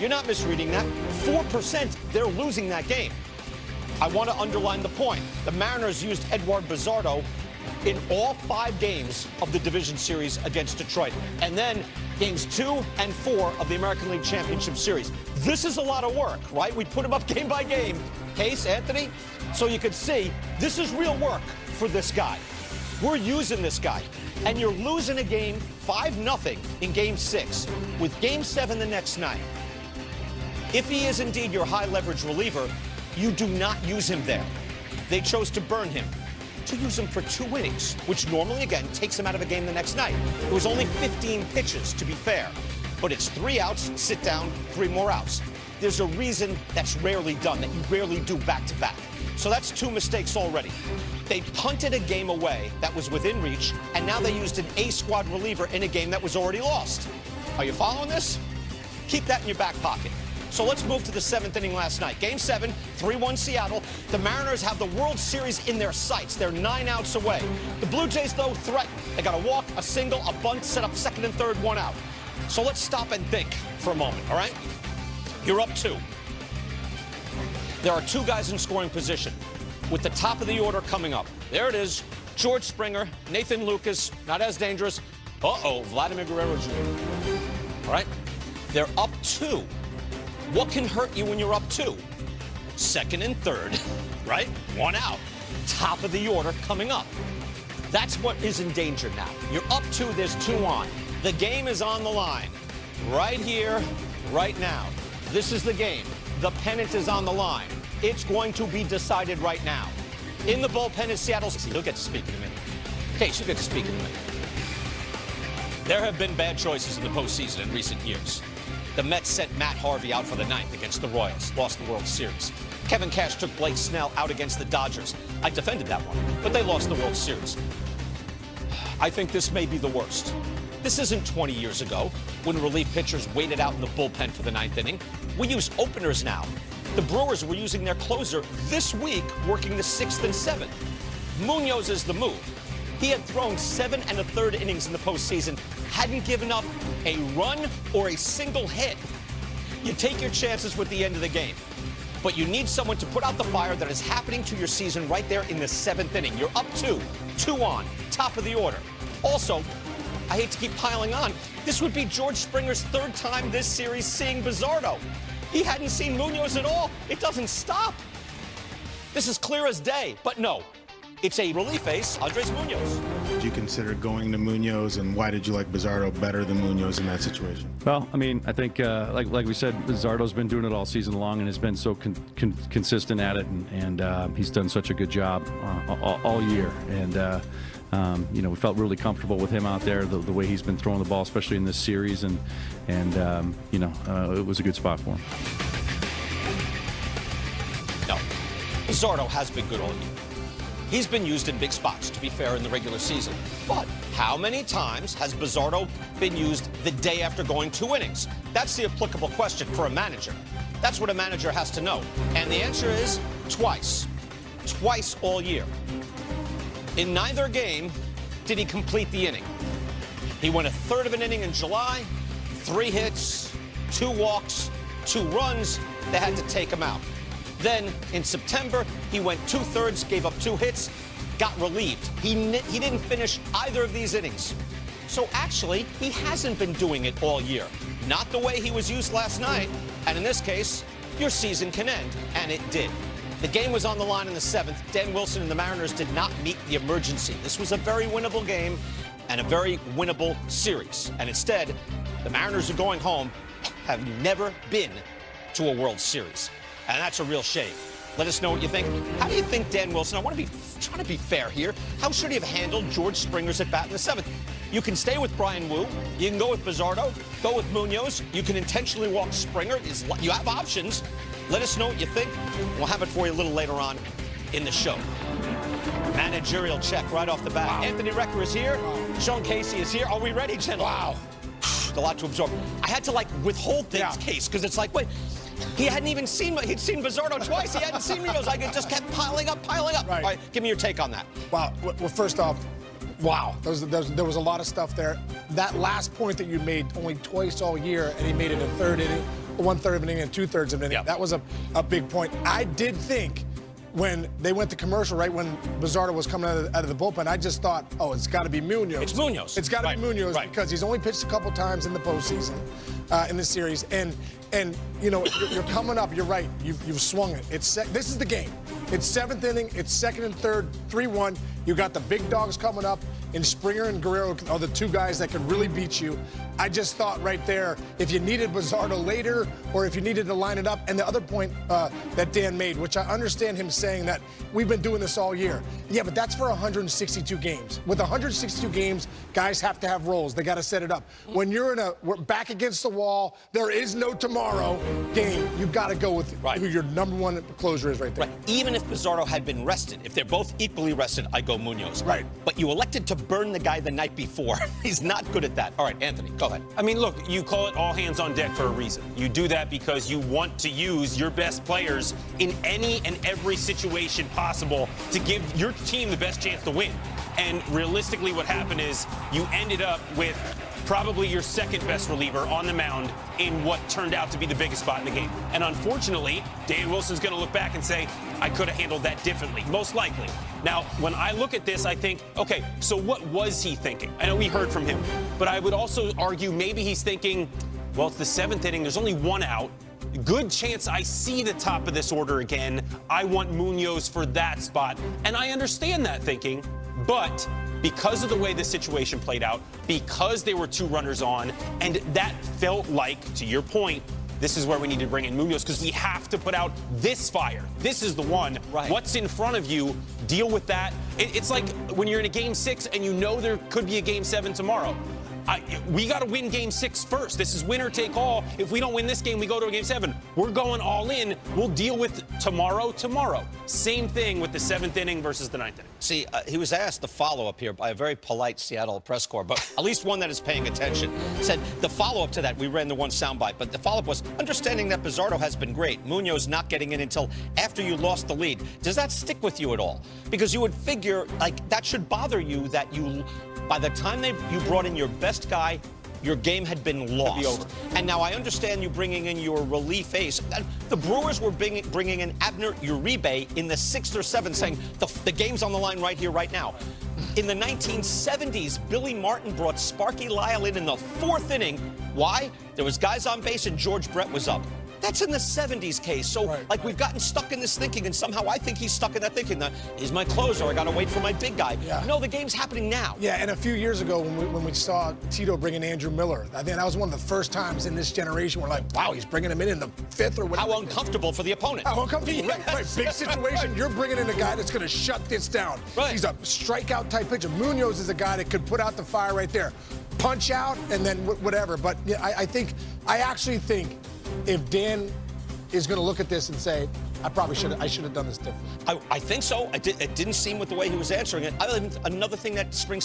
You're not misreading that. 4%, they're losing that game. I want to underline the point. The Mariners used Edward Bizzardo in all 5 games of the division series against Detroit. And then games 2 and 4 of the American League Championship Series. This is a lot of work, right? We put them up game by game. Case, Anthony? So you could see this is real work for this guy. We're using this guy. And you're losing a game 5-0 in game 6 with game 7 the next night. If he is indeed your high-leverage reliever, you do not use him there. They chose to burn him, to use him for 2 innings, which normally, again, takes him out of a game the next night. It was only 15 pitches, to be fair. But it's 3 outs, sit down, 3 more outs. There's a reason that's rarely done, that you rarely do back-to-back. So that's 2 mistakes already. They punted a game away that was within reach, and now they used an A-squad reliever in a game that was already lost. Are you following this? Keep that in your back pocket. So let's move to the 7th inning last night. Game 7, 3-1 Seattle. The Mariners have the World Series in their sights. They're 9 outs away. The Blue Jays, though, threaten. They got a walk, a single, a bunt, set up 2nd and 3rd, 1 out. So let's stop and think for a moment, all right? You're up 2. There are 2 guys in scoring position with the top of the order coming up. There it is. George Springer, Nathan Lucas, not as dangerous. Uh-oh, Vladimir Guerrero Jr. All right? They're up 2. What can hurt you when you're up 2? 2nd and 3rd, right? 1 out. Top of the order coming up. That's what is in danger now. You're up 2, there's 2 on. The game is on the line. Right here, right now. This is the game. The pennant is on the line. It's going to be decided right now. In the bullpen is Seattle. You'll get to speak in a minute. Case, you'll get to speak in a minute. There have been bad choices in the postseason in recent years. The Mets sent Matt Harvey out for the 9th against the Royals, lost the World Series. Kevin Cash took Blake Snell out against the Dodgers. I defended that one, but they lost the World Series. I think this may be the worst. This isn't 20 years ago when relief pitchers waited out in the bullpen for the 9th inning. We use openers now. The Brewers were using their closer this week, working the 6th and 7th. Munoz is the move. He had thrown 7 1/3 innings in the postseason, hadn't given up a run or a single hit. You take your chances with the end of the game, but you need someone to put out the fire that is happening to your season right there in the 7th inning. You're up 2, 2 on, top of the order. Also, I hate to keep piling on, this would be George Springer's 3rd time this series seeing Bizzardo. He hadn't seen Munoz at all. It doesn't stop. This is clear as day, but no. It's a relief ace, Andres Munoz. Did you consider going to Munoz, and why did you like Bizzardo better than Munoz in that situation? Well, I mean, I think, like we said, Bizzardo's been doing it all season long and has been so consistent at it, and he's done such a good job all year. And, you know, we felt really comfortable with him out there, the way he's been throwing the ball, especially in this series, and you know, it was a good spot for him. No, Bizzardo has been good all year. He's been used in big spots, to be fair, in the regular season. But how many times has Bizzardo been used the day after going 2 innings? That's the applicable question for a manager. That's what a manager has to know. And the answer is twice. Twice all year. In neither game did he complete the inning. He went 1/3 of an inning in July, 3 hits, 2 walks, 2 runs. They had to take him out. Then in September, he went 2/3, gave up 2 hits, got relieved. He didn't finish either of these innings. So actually, he hasn't been doing it all year. Not the way he was used last night. And in this case, your season can end. And it did. The game was on the line in the 7th. Dan Wilson and the Mariners did not meet the emergency. This was a very winnable game and a very winnable series. And instead, the Mariners are going home, have never been to a World Series. And that's a real shame. Let us know what you think. How do you think Dan Wilson, I want to be trying to be fair here, how should he have handled George Springer's at bat in the 7th? You can stay with Brian Wu. You can go with Bizzardo. Go with Munoz. You can intentionally walk Springer. You have options. Let us know what you think. We'll have it for you a little later on in the show. Managerial check right off the bat. Wow. Anthony Recker is here. Wow. Sean Casey is here. Are we ready, gentlemen? Wow. A lot to absorb. I had to, like, withhold things, Case, because it's like, wait, he hadn't even seen, he'd seen Bizzardo twice. He hadn't seen Munoz. Like, it just kept piling up. Right. All right, give me your take on that. Wow. Well, first off, wow. There was a lot of stuff there. That last point that you made only twice all year, and he made it a 3rd inning. 1/3 of an inning and 2/3 of an inning. Yeah. That was a big point. I did think when they went to commercial, right when Bizzardo was coming out of the bullpen, I just thought, oh, it's got to be Munoz. It's Munoz. It's got to Right. be Munoz Right. because he's only pitched a couple times in the postseason in this series. And you know, you're coming up. You're right. You've swung it. This is the game. It's 7th inning. It's 2nd and 3rd, 3-1. You got the big dogs coming up, and Springer and Guerrero are the two guys that can really beat you. I just thought right there, if you needed Bizzardo later, or if you needed to line it up, and the other point that Dan made, which I understand him saying that we've been doing this all year. Yeah, but that's for 162 games. With 162 games, guys have to have roles. They got to set it up. When we're back against the wall, there is no tomorrow game. You've got to go with who your number one closer is right there. Right. Even if Bizzardo had been rested, if they're both equally rested, I go Munoz. Right. But you elected to burn the guy the night before. He's not good at that. All right, Anthony, go ahead. I mean, look, you call it all hands on deck for a reason. You do that because you want to use your best players in any and every situation possible to give your team the best chance to win. And realistically, what happened is you ended up with probably your second best reliever on the mound in what turned out to be the biggest spot in the game. And unfortunately, Dan Wilson's going to look back and say, I could have handled that differently, most likely. Now, when I look at this, I think, okay, so what was he thinking? I know we heard from him, but I would also argue maybe he's thinking, well, it's the 7th inning, there's only one out. Good chance I see the top of this order again. I want Munoz for that spot. And I understand that thinking, but because of the way the situation played out, because there were 2 runners on, and that felt like, to your point, this is where we need to bring in Munoz because we have to put out this fire. This is the one. Right. What's in front of you, deal with that. It's like when you're in a Game 6 and you know there could be a Game 7 tomorrow. We got to win Game 6 first. This is winner take all. If we don't win this game, we go to a Game 7. We're going all in. We'll deal with tomorrow. Same thing with the 7th inning versus the 9th inning. See, he was asked the follow-up here by a very polite Seattle press corps, but at least one that is paying attention. Said the follow-up to that, we ran the one soundbite, but the follow-up was, understanding that Bizzardo has been great, Munoz not getting in until after you lost the lead. Does that stick with you at all? Because you would figure, like, that should bother you that by the time you brought in your best guy, your game had been lost. It'd be over. And now I understand you bringing in your relief ace. The Brewers were bringing in Abner Uribe in the 6th or 7th, saying the game's on the line right here, right now. In the 1970s, Billy Martin brought Sparky Lyle in the 4th inning. Why? There was guys on base and George Brett was up. That's in the 70s case. So, we've gotten stuck in this thinking, and somehow I think he's stuck in that thinking that he's my closer. I got to wait for my big guy. Yeah. No, the game's happening now. Yeah, and a few years ago when we saw Tito bring in Andrew Miller, I think that was one of the first times in this generation we're like, wow, he's bringing him in the 5th or whatever. How uncomfortable for the opponent. How uncomfortable, right. Big situation. You're bringing in a guy that's going to shut this down. Right. He's a strikeout type pitcher. Munoz is a guy that could put out the fire right there. Punch out and then whatever. But yeah, I actually think if Dan is going to look at this and say, I should have done this different. I think so. It didn't seem with the way he was answering it. Another thing that springs